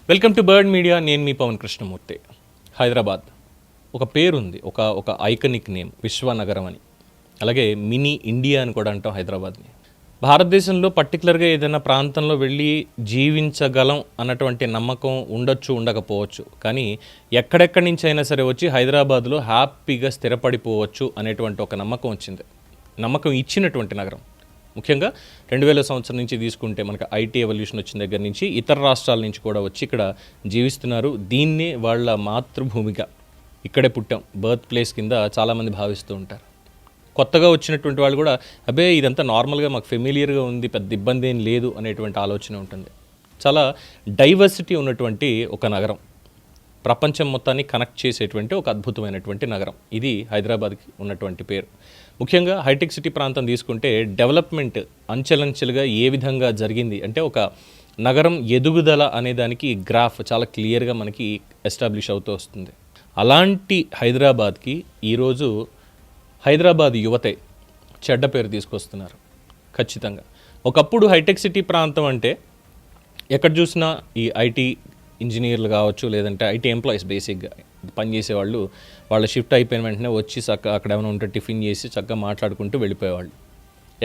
Welcome to bird media. నేను మీ పవన్ కృష్ణమూర్తి. హైదరాబాద్ ఒక పేరుంది, ఒక ఐకనిక్ నేమ్, విశ్వనగరం అని. అలాగే మినీ ఇండియా అని కూడా అంటాం హైదరాబాద్ని. భారతదేశంలో పర్టికులర్గా ఏదైనా ప్రాంతంలో వెళ్ళి జీవించగలం అన్నటువంటి నమ్మకం ఉండొచ్చు, ఉండకపోవచ్చు. కానీ ఎక్కడెక్కడి నుంచి అయినా సరే వచ్చి హైదరాబాద్లో హ్యాపీగా స్థిరపడిపోవచ్చు అనేటువంటి ఒక నమ్మకం వచ్చింది. నమ్మకం ఇచ్చినటువంటి నగరం. ముఖ్యంగా 2000 సంవత్సరం నుంచి తీసుకుంటే మనకు ఐటీ ఎవల్యూషన్ వచ్చిన దగ్గర నుంచి ఇతర రాష్ట్రాల నుంచి కూడా వచ్చి ఇక్కడ జీవిస్తున్నారు. దీన్నే వాళ్ళ మాతృభూమిగా, ఇక్కడే పుట్టాం, బర్త్ ప్లేస్ కింద చాలామంది భావిస్తూ ఉంటారు. కొత్తగా వచ్చినటువంటి వాళ్ళు కూడా అబ్బే ఇదంతా నార్మల్గా మాకు ఫెమిలియర్గా ఉంది, పెద్ద ఇబ్బంది ఏం లేదు అనేటువంటి ఆలోచన ఉంటుంది. చాలా డైవర్సిటీ ఉన్నటువంటి ఒక నగరం, ప్రపంచం మొత్తాన్ని కనెక్ట్ చేసేటువంటి ఒక అద్భుతమైనటువంటి నగరం. ఇది హైదరాబాద్కి ఉన్నటువంటి పేరు. ముఖ్యంగా హైటెక్ సిటీ ప్రాంతం తీసుకుంటే డెవలప్మెంట్ అంచెలంచెలుగా ఏ విధంగా జరిగింది అంటే ఒక నగరం ఎదుగుదల అనేదానికి గ్రాఫ్ చాలా క్లియర్గా మనకి ఎస్టాబ్లిష్ అవుతూ వస్తుంది. అలాంటి హైదరాబాద్కి ఈరోజు హైదరాబాద్ యువతే చెడ్డ పేరు తీసుకొస్తున్నారు ఖచ్చితంగా. ఒకప్పుడు హైటెక్ సిటీ ప్రాంతం అంటే ఎక్కడ చూసినా ఈ ఐటీ ఇంజనీర్లు కావచ్చు, లేదంటే ఐటీ ఎంప్లాయీస్ బేసిక్గా పనిచేసేవాళ్ళు, వాళ్ళ షిఫ్ట్ అయిపోయిన వెంటనే వచ్చి చక్కగా అక్కడ ఏమైనా ఉంటే టిఫిన్ చేసి చక్కగా మాట్లాడుకుంటూ వెళ్ళిపోయేవాళ్ళు.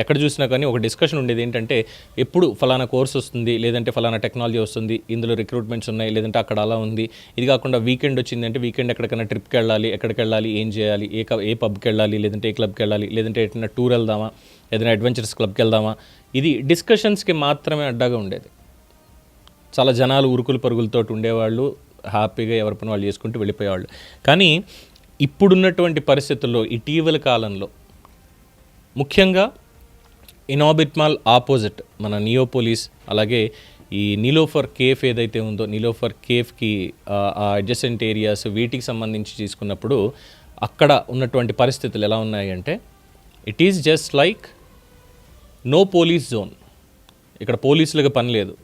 ఎక్కడ చూసినా కానీ ఒక డిస్కషన్ ఉండేది ఏంటంటే ఎప్పుడు ఫలానా కోర్స్ వస్తుంది, లేదంటే ఫలానా టెక్నాలజీ వస్తుంది, ఇందులో రిక్రూట్మెంట్స్ ఉన్నాయి, లేదంటే అక్కడ అలా ఉంది. ఇది కాకుండా వీకెండ్ వచ్చింది అంటే వీకెండ్ ఎక్కడికైనా ట్రిప్కి వెళ్ళాలి, ఎక్కడికి వెళ్ళాలి, ఏం చేయాలి, ఏ పబ్కి వెళ్ళాలి, లేదంటే ఏ క్లబ్కి వెళ్ళాలి, లేదంటే ఎటైనా టూర్ వెళ్దామా, ఏదైనా అడ్వెంచర్స్ క్లబ్కి వెళ్దామా. ఇది డిస్కషన్స్కి మాత్రమే అడ్డాగా ఉండేది. చాలా జనాలు ఉరుకులు పరుగులతో ఉండేవాళ్ళు, హ్యాపీగా ఎవరి పని వాళ్ళు చేసుకుంటూ వెళ్ళిపోయేవాళ్ళు. కానీ ఇప్పుడున్నటువంటి పరిస్థితుల్లో ఇటీవల కాలంలో ముఖ్యంగా ఇనార్బిట్ మాల్ ఆపోజిట్ మన నియోపోలిస్, అలాగే ఈ నీలోఫర్ కేఫ్ ఏదైతే ఉందో, నీలోఫర్ కేఫ్కి ఆ అడ్జసెంట్ ఏరియాస్ వీటికి సంబంధించి తీసుకున్నప్పుడు అక్కడ ఉన్నటువంటి పరిస్థితులు ఎలా ఉన్నాయంటే it is just like no police zone. ఇక్కడ పోలీసులకు పని లేదు,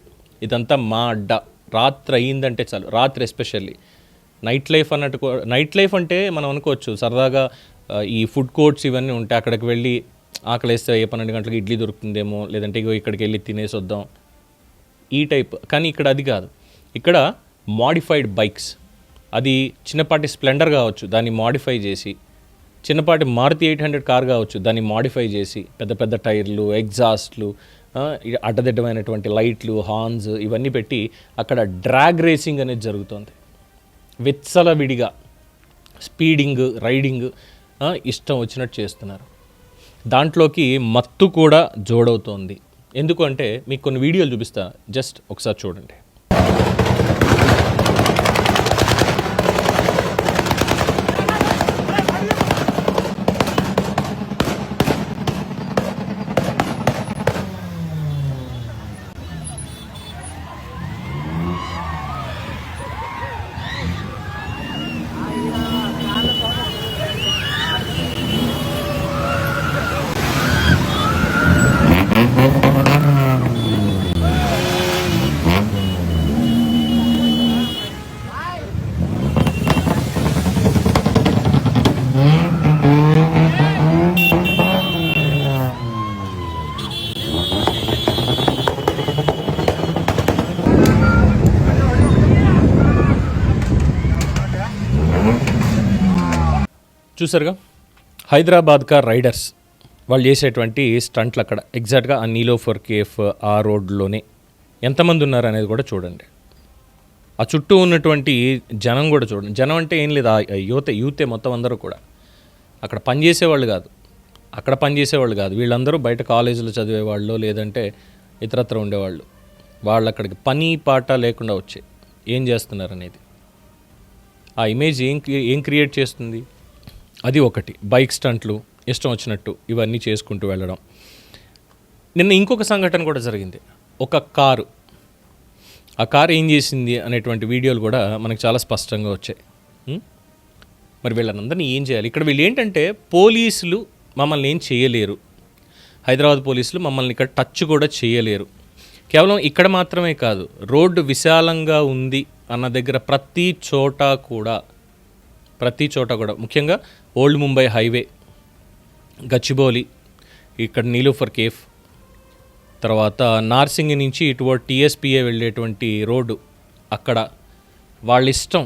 ఇదంతా మా అడ్డ. రాత్రి అయ్యిందంటే చాలు, రాత్రి ఎస్పెషల్లీ నైట్ లైఫ్ అన్నట్టు. నైట్ లైఫ్ అంటే మనం అనుకోవచ్చు సరదాగా ఈ ఫుడ్ కోర్ట్స్ ఇవన్నీ ఉంటాయి, అక్కడికి వెళ్ళి ఆకలేస్తే 12 గంటలకు ఇడ్లీ దొరుకుతుందేమో, లేదంటే ఇక్కడికి వెళ్ళి తినేసి వద్దాం, ఈ టైప్. కానీ ఇక్కడ అది కాదు. ఇక్కడ మాడిఫైడ్ బైక్స్, అది చిన్నపాటి స్ప్లెండర్ కావచ్చు, దాన్ని మాడిఫై చేసి, చిన్నపాటి మారుతి 800 కార్ కావచ్చు, దాన్ని మాడిఫై చేసి పెద్ద పెద్ద టైర్లు, ఎగ్జాస్ట్లు, అడ్డదిడ్డమైనటువంటి లైట్లు, హార్న్స్ ఇవన్నీ పెట్టి అక్కడ డ్రాగ్ రేసింగ్ అనేది జరుగుతుంది. విచ్చలవిడిగా స్పీడింగ్, రైడింగ్ ఇష్టం వచ్చినట్టు చేస్తున్నారు. దాంట్లోకి మత్తు కూడా జోడవుతోంది. ఎందుకు అంటే మీకు కొన్ని వీడియోలు చూపిస్తా, జస్ట్ ఒకసారి చూడండి. చూసారుగా హైదరాబాద్ కార్ రైడర్స్ వాళ్ళు చేసేటువంటి స్టంట్లు అక్కడ ఎగ్జాక్ట్గా ఆ నీలోఫర్ కేఫ్ ఆ రోడ్లోనే ఎంతమంది ఉన్నారు అనేది కూడా చూడండి. ఆ చుట్టూ ఉన్నటువంటి జనం కూడా చూడండి. జనం అంటే ఏం లేదు, ఆ యూతే మొత్తం అందరూ కూడా అక్కడ పనిచేసేవాళ్ళు కాదు, వీళ్ళందరూ బయట కాలేజీలో చదివేవాళ్ళు, లేదంటే ఇతరత్ర ఉండేవాళ్ళు. వాళ్ళు అక్కడికి పని పాట లేకుండా వచ్చి ఏం చేస్తున్నారు అనేది ఆ ఇమేజ్ ఏం క్రియేట్ చేస్తుంది. అది ఒకటి. బైక్ స్టంట్లు ఇష్టం వచ్చినట్టు ఇవన్నీ చేసుకుంటూ వెళ్ళడం. నిన్న ఇంకొక సంఘటన కూడా జరిగింది. ఒక కారు, ఆ కారు ఏం చేసింది అనేటువంటి వీడియోలు కూడా మనకు చాలా స్పష్టంగా వచ్చాయి. మరి వీళ్ళందరినీ ఏం చేయాలి? ఇక్కడ వీళ్ళు ఏంటంటే పోలీసులు మమ్మల్ని ఏం చేయలేరు, హైదరాబాద్ పోలీసులు మమ్మల్ని ఇక్కడ టచ్ కూడా చేయలేరు. కేవలం ఇక్కడ మాత్రమే కాదు, రోడ్డు విశాలంగా ఉంది అన్న దగ్గర ప్రతి చోట కూడా ముఖ్యంగా ఓల్డ్ ముంబై హైవే, గచ్చిబౌలి, ఇక్కడ నీలోఫర్ కేఫ్, తర్వాత నార్సింగి నుంచి ఇటువైపు టీఎస్పీఏ వెళ్ళేటువంటి రోడ్డు అక్కడ వాళ్ళ ఇష్టం.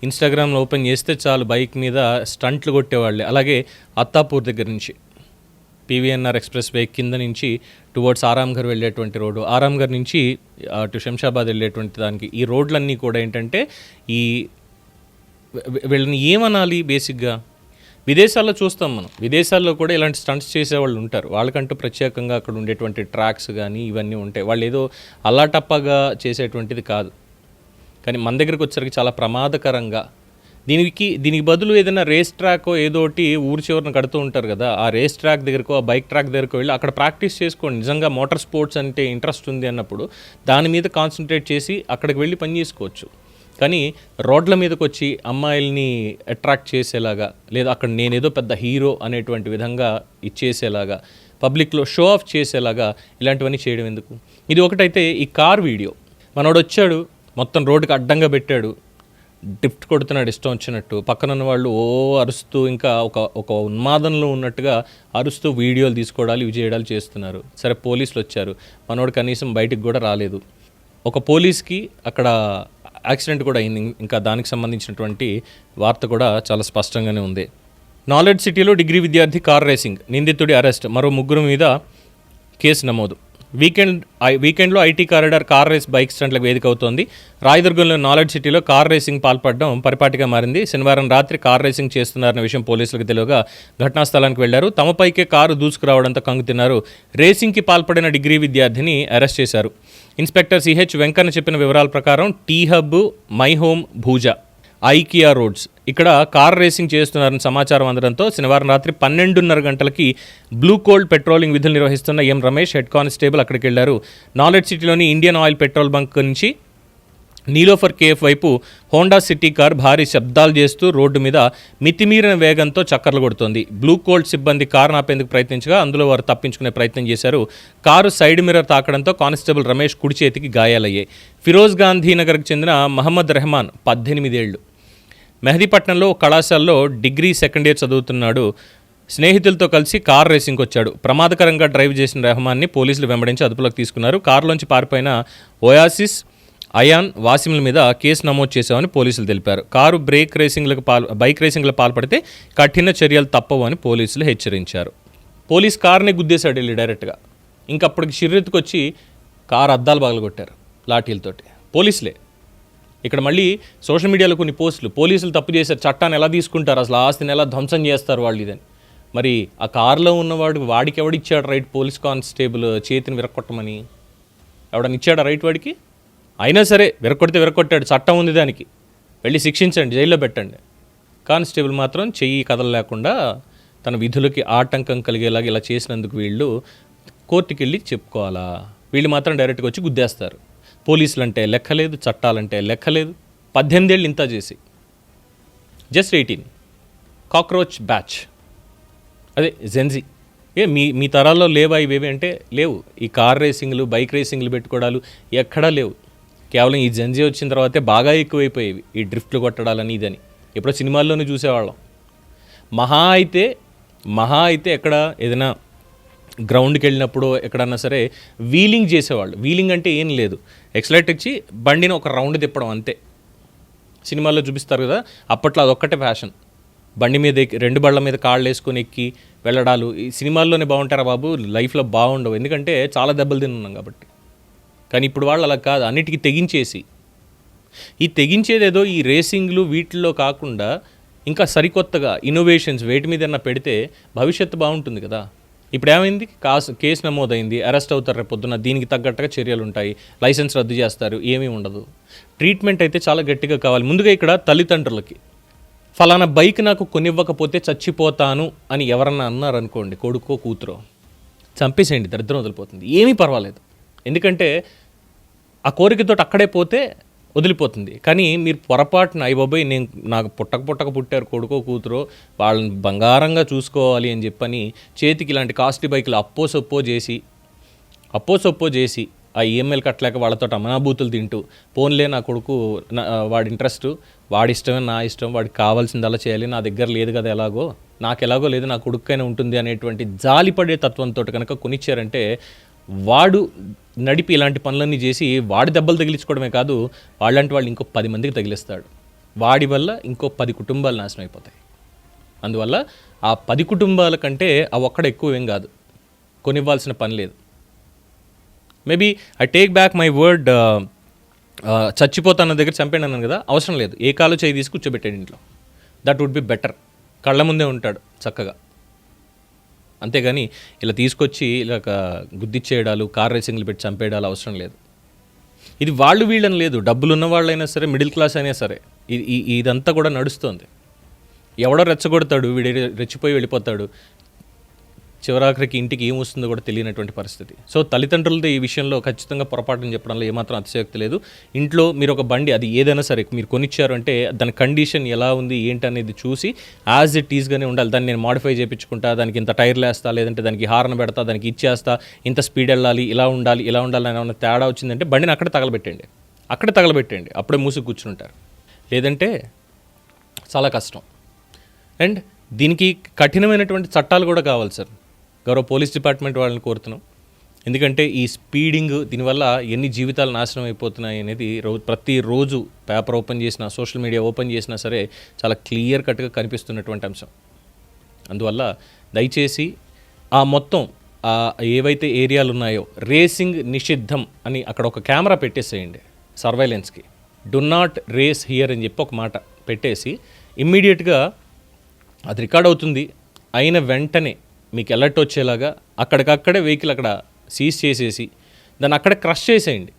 ఇన్స్టాగ్రామ్లో ఓపెన్ చేస్తే చాలు బైక్ మీద స్టంట్లు కొట్టేవాళ్ళే. అలాగే అత్తాపూర్ దగ్గర నుంచి పీవీఎన్ఆర్ ఎక్స్ప్రెస్ వే కింద నుంచి టువర్డ్స్ ఆరాంఘర్ వెళ్ళేటువంటి రోడ్డు, ఆరాంఘర్ నుంచి అటు శంషాబాద్ వెళ్ళేటువంటి దానికి ఈ రోడ్లన్నీ కూడా ఏంటంటే ఈ వీళ్ళని ఏమనాలి బేసిక్గా విదేశాల్లో చూస్తాం మనం. విదేశాల్లో కూడా ఇలాంటి స్టంట్స్ చేసేవాళ్ళు ఉంటారు. వాళ్ళకంటూ ప్రత్యేకంగా అక్కడ ఉండేటువంటి ట్రాక్స్ కానీ ఇవన్నీ ఉంటాయి. వాళ్ళు ఏదో అల్లాటప్పగా చేసేటువంటిది కాదు. కానీ మన దగ్గరికి వచ్చేసరికి చాలా ప్రమాదకరంగా దీనికి బదులు ఏదైనా రేస్ ట్రాక్ ఏదోటి ఊరి చివరిన కడుతూ ఉంటారు కదా, ఆ రేస్ ట్రాక్ దగ్గరకో ఆ బైక్ ట్రాక్ దగ్గరకో వెళ్ళి అక్కడ ప్రాక్టీస్ చేసుకోండి. నిజంగా మోటార్ స్పోర్ట్స్ అంటే ఇంట్రెస్ట్ ఉంది అన్నప్పుడు దాని మీద కాన్సన్ట్రేట్ చేసి అక్కడికి వెళ్ళి పని చేసుకోవచ్చు. కానీ రోడ్ల మీదకి వచ్చి అమ్మాయిల్ని అట్రాక్ట్ చేసేలాగా, లేదా అక్కడ నేనేదో పెద్ద హీరో అనేటువంటి విధంగా ఇచ్చేసేలాగా, పబ్లిక్లో షో ఆఫ్ చేసేలాగా ఇలాంటివన్నీ చేయడం ఎందుకు? ఇది ఒకటైతే ఈ కార్ వీడియో, మనోడు వచ్చాడు మొత్తం రోడ్డుకి అడ్డంగా పెట్టాడు, డ్రిఫ్ట్ కొడుతున్నాడు ఇష్టం వచ్చినట్టు, పక్కనున్న వాళ్ళు ఓ అరుస్తూ ఇంకా ఒక ఉన్మాదంలో ఉన్నట్టుగా అరుస్తూ వీడియోలు తీసుకోవడాలు ఇవి చేయడాలు చేస్తున్నారు. సరే పోలీసులు వచ్చారు, మనోడు కనీసం బయటికి కూడా రాలేదు. ఒక పోలీస్కి అక్కడ యాక్సిడెంట్ కూడా అయింది. ఇంకా దానికి సంబంధించినటువంటి వార్త కూడా చాలా స్పష్టంగానే ఉంది. నాలెడ్జ్ సిటీలో డిగ్రీ విద్యార్థి కార్ రేసింగ్, నిందితుడి అరెస్ట్, మరో 3 మీద కేసు నమోదు. వీకెండ్లో IT corridor car race bike స్టంట్లకు వేదిక అవుతోంది. రాయదుర్గంలో నాలెడ్జ్ సిటీలో కార్ రేసింగ్ పాల్పడడం పరిపాటిగా మారింది. శనివారం రాత్రి కార్ రేసింగ్ చేస్తున్నారన్న విషయం పోలీసులకు తెలియగా ఘటనా స్థలానికి వెళ్లారు. తమపైకే కారు దూసుకురావడంతో కంగుతిన్నారు. రేసింగ్కి పాల్పడిన డిగ్రీ విద్యార్థిని అరెస్ట్ చేశారు. ఇన్స్పెక్టర్ సిహెచ్ వెంకన్న చెప్పిన వివరాల ప్రకారం T hub, my home, Bhooja, IKEA roads ఇక్కడ కార్ రేసింగ్ చేస్తున్నారని సమాచారం అందడంతో శనివారం రాత్రి 12:30 గంటలకి బ్లూ కోల్డ్ పెట్రోలింగ్ విధులు నిర్వహిస్తున్న ఎం రమేష్ హెడ్ కానిస్టేబుల్ అక్కడికి వెళ్లారు. నాలెడ్జ్ సిటీలోని ఇండియన్ ఆయిల్ పెట్రోల్ బంక్ నుంచి నీలోఫర్ కేఫ్ వైపు హోండా సిటీ కార్ భారీ శబ్దాలు చేస్తూ రోడ్డు మీద మితిమీరిన వేగంతో చక్కర్లు కొడుతోంది. బ్లూ కోల్డ్ సిబ్బంది కారు ఆపేందుకు ప్రయత్నించగా అందులో వారు తప్పించుకునే ప్రయత్నం చేశారు. కారు సైడ్ మిర్రర్ తాకడంతో కానిస్టేబుల్ రమేష్ కుడి చేతికి గాయాలయ్యాయి. ఫిరోజ్ గాంధీనగర్కి చెందిన మహమ్మద్ రెహమాన్ 18 ఏళ్లు మెహదీపట్నంలో కళాశాలలో డిగ్రీ సెకండ్ ఇయర్ చదువుతున్నాడు. స్నేహితులతో కలిసి కార్ రేసింగ్కి వచ్చాడు. ప్రమాదకరంగా డ్రైవ్ చేసిన రెహమాన్ని పోలీసులు వెంబడించి అదుపులోకి తీసుకున్నారు. కారులోంచి పారిపోయిన ఓయాసిస్, అయాన్, వాసిముల మీద కేసు నమోదు చేశామని పోలీసులు తెలిపారు. కారు బైక్ రేసింగ్లకు పాల్పడితే కఠిన చర్యలు తప్పవు అని పోలీసులు హెచ్చరించారు. పోలీస్ కార్ని గుద్దేశాడు వెళ్ళి డైరెక్ట్గా. ఇంకప్పటికి షిర్రెత్తుకొచ్చి కారు అద్దాలు పగలగొట్టారు లాఠీలతోటి పోలీసులే. ఇక్కడ మళ్ళీ సోషల్ మీడియాలో కొన్ని పోస్టులు, పోలీసులు తప్పు చేశారు, చట్టాన్ని ఎలా తీసుకుంటారు, అసలు ఆస్తిని ఎలా ధ్వంసం చేస్తారు వాళ్ళు ఇదని. మరి ఆ కారులో ఉన్నవాడు వాడికి ఎవడిచ్చాడు రైట్ పోలీస్ కానిస్టేబుల్ చేతిని విరక్కొట్టమని? ఎవడని ఇచ్చాడా రైట్ వాడికి? అయినా సరే విరక్కొడితే విరక్కొట్టాడు, చట్టం ఉంది దానికి, వెళ్ళి శిక్షించండి, జైల్లో పెట్టండి. కానిస్టేబుల్ మాత్రం చెయ్యి కదలలేకుండా తన విధులకి ఆటంకం కలిగేలాగా ఇలా చేసినందుకు వీళ్ళు కోర్టుకి వెళ్ళి చెప్పుకోవాలా? వీళ్ళు మాత్రం డైరెక్ట్గా వచ్చి గుద్దేస్తారు. పోలీసులు అంటే లెక్కలేదు, చట్టాలంటే లెక్కలేదు. 18 ఏళ్ళు ఇంత చేసి జస్ట్ 18 కాక్రోచ్ బ్యాచ్, అదే జెన్జీ. మీ తరాల్లో లేవా ఇవేవి అంటే లేవు. ఈ కార్ రేసింగ్లు, బైక్ రేసింగ్లు పెట్టుకోవడాలు ఎక్కడా లేవు. కేవలం ఈ జెన్జీ వచ్చిన తర్వాతే బాగా ఎక్కువైపోయేవి ఈ డ్రిఫ్ట్లు కొట్టడాలని ఇదని. ఎప్పుడో సినిమాల్లోనే చూసేవాళ్ళం. మహా అయితే ఎక్కడ ఏదైనా గ్రౌండ్కి వెళ్ళినప్పుడు ఎక్కడన్నా సరే వీలింగ్ చేసేవాళ్ళు. వీలింగ్ అంటే ఏం లేదు, ఎక్సలైట్ ఇచ్చి బండిని ఒక రౌండ్ తిప్పడం అంతే. సినిమాల్లో చూపిస్తారు కదా, అప్పట్లో అదొక్కటే ఫ్యాషన్. బండి మీద ఎక్కి 2 బళ్ళ మీద కాళ్ళు వేసుకొని ఎక్కి వెళ్ళడాలు ఈ సినిమాల్లోనే బాగుంటారా బాబు, లైఫ్లో బాగుండవు, ఎందుకంటే చాలా దెబ్బలు తిన్నాం కాబట్టి. కానీ ఇప్పుడు వాళ్ళు అలా కాదు, అన్నిటికీ తెగించేసి. ఈ తెగించేదేదో ఈ రేసింగ్లు వీటిల్లో కాకుండా ఇంకా సరికొత్తగా ఇన్నోవేషన్స్ వేటి మీదన్నా పెడితే భవిష్యత్తు బాగుంటుంది కదా. ఇప్పుడు ఏమైంది, కేసు నమోదైంది, అరెస్ట్ అవుతారు రేపు పొద్దున్న, దీనికి తగ్గట్టుగా చర్యలు ఉంటాయి, లైసెన్స్ రద్దు చేస్తారు, ఏమీ ఉండదు. ట్రీట్మెంట్ అయితే చాలా గట్టిగా కావాలి. ముందుగా ఇక్కడ తల్లిదండ్రులకి ఫలానా బైక్ నాకు కొనివ్వకపోతే చచ్చిపోతాను అని ఎవరన్నా అన్నారనుకోండి, కొడుకో కూతురో, చంపేసేయండి, దరిద్రం వదిలిపోతుంది, ఏమీ పర్వాలేదు. ఎందుకంటే ఆ కోరికతో అక్కడే పోతే వదిలిపోతుంది. కానీ మీరు పొరపాటున అయ్యబాబోయ్ నాకు పుట్టారు కొడుకో కూతురో, వాళ్ళని బంగారంగా చూసుకోవాలి అని చెప్పని చేతికి ఇలాంటి కాస్ట్లీ బైకులు అప్పో సొప్పో చేసి ఆ ఈఎంఐలు కట్టలేక వాళ్ళతో అమనాభూతులు తింటూ, పోన్లే నా కొడుకు వాడి ఇంట్రెస్ట్, వాడి ఇష్టమే నా ఇష్టం, వాడికి కావాల్సింది అలా చేయాలి, నా దగ్గర లేదు కదా ఎలాగో, నాకు ఎలాగో లేదు, నా కొడుకైనా ఉంటుంది అనేటువంటి జాలిపడే తత్వంతో కనుక కొనిచ్చారంటే వాడు నడిపి ఇలాంటి పనులన్నీ చేసి వాడి దెబ్బలు తగిలించుకోవడమే కాదు, వాళ్ళంటి వాళ్ళు ఇంకో 10 మందికి తగిలిస్తాడు. వాడి వల్ల ఇంకో 10 కుటుంబాలు నాశనం అయిపోతాయి. అందువల్ల ఆ 10 కుటుంబాల కంటే ఆ ఒక్కడ ఎక్కువ ఏం కాదు, కొనివ్వాల్సిన పని లేదు. Maybe I take back my word, చచ్చిపోతాన్న దగ్గర చంపేయండి అన్నాను కదా, అవసరం లేదు. ఏ కాలు చేయి తీసి కూర్చోబెట్టాడు ఇంట్లో, దట్ వుడ్ బి బెటర్. కళ్ళ ముందే ఉంటాడు చక్కగా. అంతేగాని ఇలా తీసుకొచ్చి ఇలా గుద్దిచ్చేయడాలు, కార్ రేసింగ్లు పెట్టి చంపేయడాలు అవసరం లేదు. ఇది వాళ్ళు వీళ్ళని లేదు, డబ్బులు ఉన్న వాళ్ళైనా సరే, మిడిల్ క్లాస్ అయినా సరే, ఇదంతా కూడా నడుస్తుంది. ఎవడో రెచ్చగొడతాడు, వీడి రెచ్చిపోయి వెళ్ళిపోతాడు, చివరాఖరికి ఇంటికి ఏం వస్తుందో కూడా తెలియనటువంటి పరిస్థితి. సో తల్లిదండ్రులతో ఈ విషయంలో ఖచ్చితంగా పొరపాటుని చెప్పడంలో ఏమాత్రం అతిశయోక్తి లేదు. ఇంట్లో మీరు ఒక బండి, అది ఏదైనా సరే మీరు కొనిచ్చారు అంటే దాని కండిషన్ ఎలా ఉంది ఏంటి అనేది చూసి యాజ్ ఇట్ ఈజ్గానే ఉండాలి. దాన్ని నేను మాడిఫై చేయించుకుంటా, దానికి ఇంత టైర్లు వేస్తా, లేదంటే దానికి హార్న్ పెడతా, దానికి ఇచ్చేస్తా, ఇంత స్పీడ్ వెళ్ళాలి, ఇలా ఉండాలి అని ఏమైనా తేడా వచ్చిందంటే బండిని అక్కడే తగలబెట్టండి, అప్పుడే మూసి కూర్చుంటారు. లేదంటే చాలా కష్టం. అండ్ దీనికి కఠినమైనటువంటి చట్టాలు కూడా కావాలి సార్. గౌరవ పోలీస్ డిపార్ట్మెంట్ వాళ్ళని కోరుతున్నాం. ఎందుకంటే ఈ స్పీడింగ్ దీనివల్ల ఎన్ని జీవితాలు నాశనం అయిపోతున్నాయి అనేది ప్రతిరోజు పేపర్ ఓపెన్ చేసినా, సోషల్ మీడియా ఓపెన్ చేసినా సరే చాలా క్లియర్ కట్గా కనిపిస్తున్నటువంటి అంశం. అందువల్ల దయచేసి ఆ మొత్తం ఏవైతే ఏరియాలు ఉన్నాయో రేసింగ్ నిషిద్ధం అని అక్కడ ఒక కెమెరా పెట్టేసేయండి, సర్వైలెన్స్కి. డు నాట్ రేస్ హియర్ అని చెప్పి ఒక మాట పెట్టేసి ఇమ్మీడియట్గా అది రికార్డ్ అవుతుంది. అయిన వెంటనే మీకు అలర్ట్ వచ్చేలాగా అక్కడికక్కడే వెహికల్ అక్కడ సీజ్ చేసేసి దాన్ని అక్కడ క్రష్ చేసేయండి.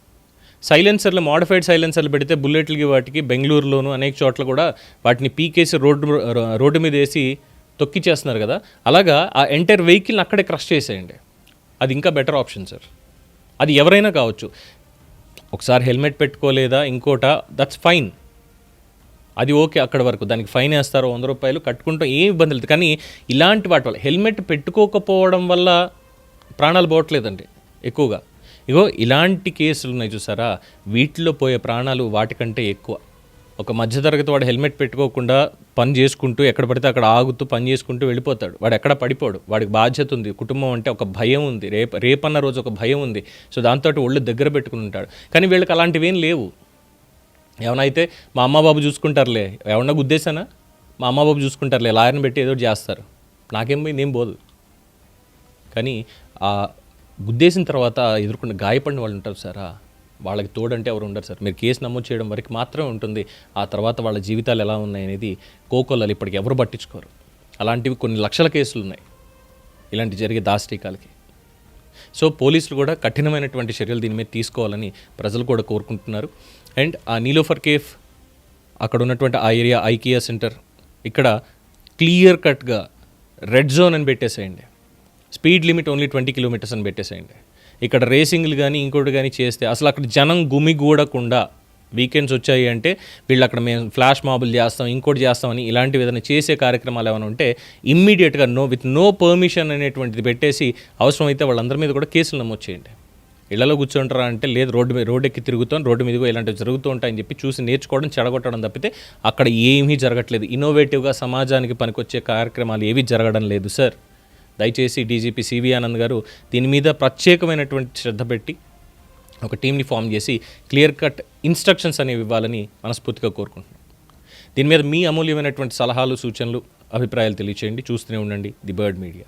సైలెన్సర్లు, మాడిఫైడ్ సైలెన్సర్లు పెడితే బుల్లెట్లకి వాటికి బెంగళూరులోను అనేక చోట్ల కూడా వాటిని పీకేసి రోడ్డు మీద వేసి తొక్కిచ్చేస్తున్నారు కదా, అలాగా ఆ ఎంటైర్ వెహికల్ని అక్కడే క్రష్ చేసేయండి. అది ఇంకా బెటర్ ఆప్షన్ సార్. అది ఎవరైనా కావచ్చు. ఒకసారి హెల్మెట్ పెట్టుకోలేదా ఇంకోట, దట్స్ ఫైన్, అది ఓకే అక్కడ వరకు. దానికి ఫైన్ వేస్తారు, 100 రూపాయలు కట్టుకుంటాం, ఏం ఇబ్బంది లేదు. కానీ ఇలాంటి వాటి వల్ల, హెల్మెట్ పెట్టుకోకపోవడం వల్ల ప్రాణాలు పోవట్లేదండి ఎక్కువగా. ఇలాంటి కేసులు ఉన్నాయి చూసారా, వీటిలో పోయే ప్రాణాలు వాటికంటే ఎక్కువ. ఒక మధ్యతరగతి వాడు హెల్మెట్ పెట్టుకోకుండా పని చేసుకుంటూ ఎక్కడ పడితే అక్కడ ఆగుతూ పని చేసుకుంటూ వెళ్ళిపోతాడు. వాడు ఎక్కడ పడిపోడు, వాడికి బాధ్యత ఉంది, కుటుంబం అంటే ఒక భయం ఉంది, రేపన్న రోజు ఒక భయం ఉంది. సో దాంతో ఒళ్ళు దగ్గర పెట్టుకుని ఉంటాడు. కానీ వీళ్ళకి అలాంటివి ఏం లేవు. ఏమనైతే మా అమ్మ బాబు చూసుకుంటారులే, ఎవరన్నా గుద్దేశానా మా అమ్మ బాబు చూసుకుంటారులే, లాయర్ని పెట్టి ఏదో చేస్తారు, నాకేం పోయింది, ఏం పోదు. కానీ ఆ గుద్దేసిన తర్వాత ఎదుర్కొన్న గాయపడిన వాళ్ళు ఉంటారు సారా, వాళ్ళకి తోడంటే ఎవరు ఉండరు సార్. మీరు కేసు నమోదు చేయడం వరకు మాత్రమే ఉంటుంది. ఆ తర్వాత వాళ్ళ జీవితాలు ఎలా ఉన్నాయి అనేది కోకొల్లలు ఇప్పటికి ఎవరు పట్టించుకోరు. అలాంటివి కొన్ని లక్షల కేసులు ఉన్నాయి ఇలాంటి జరిగే దాష్టీకాలకి. సో పోలీసులు కూడా కఠినమైనటువంటి చర్యలు దీని మీద తీసుకోవాలని ప్రజలు కూడా కోరుకుంటున్నారు. అండ్ ఆ నీలోఫర్ కేఫ్ అక్కడ ఉన్నటువంటి ఆ ఏరియా, ఐకియా సెంటర్, ఇక్కడ క్లియర్ కట్గా రెడ్ జోన్ అని పెట్టేసేయండి. స్పీడ్ లిమిట్ ఓన్లీ 20 కిలోమీటర్స్ అని పెట్టేసేయండి. ఇక్కడ రేసింగ్లు కానీ ఇంకోటి కానీ చేస్తే అసలు అక్కడ జనం గుమిగూడకుండా, వీకెండ్స్ వచ్చాయి అంటే వీళ్ళు అక్కడ మేము ఫ్లాష్ మాబులు చేస్తాం, ఇంకోటి చేస్తామని ఇలాంటివి ఏదైనా చేసే కార్యక్రమాలు ఏమైనా ఉంటే ఇమ్మీడియట్గా విత్ నో పర్మిషన్ అనేటువంటిది పెట్టేసి అవసరమైతే వాళ్ళందరి మీద కూడా కేసులు నమోదు చేయండి. ఇళ్లలో కూర్చుంటారా అంటే లేదు, రోడ్డు ఎక్కి తిరుగుతాం, రోడ్డు మీదగా ఇలాంటివి జరుగుతూ ఉంటాయని చెప్పి చూసి నేర్చుకోవడం, చెడగొట్టడం తప్పితే అక్కడ ఏమీ జరగట్లేదు. ఇన్నోవేటివ్గా సమాజానికి పనికొచ్చే కార్యక్రమాలు ఏవి జరగడం లేదు సార్. దయచేసి డీజీపీ సివి ఆనంద్ గారు దీని మీద ప్రత్యేకమైనటువంటి శ్రద్ధ పెట్టి ఒక టీంని ఫామ్ చేసి క్లియర్ కట్ ఇన్స్ట్రక్షన్స్ అనేవి ఇవ్వాలని మనస్ఫూర్తిగా కోరుకుంటున్నాను. దీని మీద మీ అమూల్యమైనటువంటి సలహాలు, సూచనలు, అభిప్రాయాలు తెలియచేయండి. చూస్తూనే ఉండండి ది బర్డ్ మీడియా.